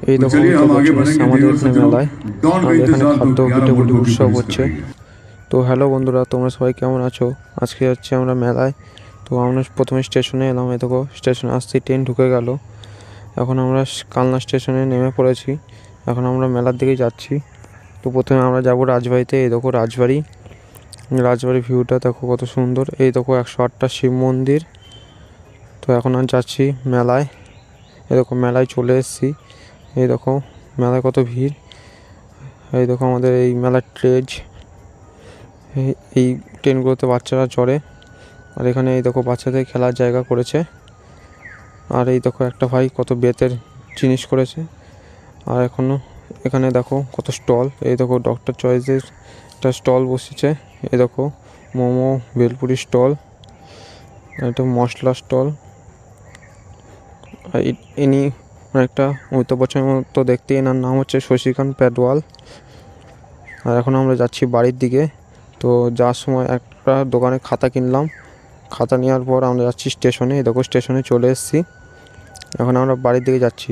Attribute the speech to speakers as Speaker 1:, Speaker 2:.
Speaker 1: এই দেখো আমাদের এখানে মেলায় আমাদের এখানে খাদ্য পিঠেপুলি উৎসব হচ্ছে। তো হ্যালো বন্ধুরা, তোমরা সবাই কেমন আছো? আজকে যাচ্ছি আমরা মেলায়। তো আমরা প্রথমে স্টেশনে এলাম, এই দেখো স্টেশনে আসতেই ট্রেন ঢুকে গেল। এখন আমরা কালনা স্টেশনে নেমে পড়েছি। এখন আমরা মেলার দিকে যাচ্ছি। তো প্রথমে আমরা যাব রাজবাড়িতে। এই দেখো রাজবাড়ির ভিউটা দেখো কত সুন্দর। এই দেখো 108টা শিব মন্দির। তো এখন আমি যাচ্ছি মেলায়। এই দেখো মেলায় চলে এসেছি। এই দেখো মেলায় কত ভিড়। এই দেখো আমাদের এই মেলার এই ট্রেনগুলোতে বাচ্চারা চড়ে। আর এখানে এই দেখো বাচ্চাদের খেলার জায়গা করেছে। আর এই দেখো একটা ভাই কত বেতের জিনিস করেছে। আর এখানে দেখো কত স্টল। এই দেখো ডক্টর চয়েসের একটা স্টল বসেছে। এই দেখো মোমো ভেলপুরি স্টল, একটা মশলা স্টল। আর ইনি একটা অমিতাভ বচ্চনের মতো দেখতে। এনার নাম হচ্ছে শশীকান্ত প্যাডওয়াল। আর এখন আমরা যাচ্ছি বাড়ির দিকে। তো যাওয়ার সময় একটা দোকানে খাতা কিনলাম। খাতা নেওয়ার পর আমরা যাচ্ছি স্টেশনে। এই দেখো স্টেশনে চলে এসেছি। এখন আমরা বাড়ির দিকে যাচ্ছি।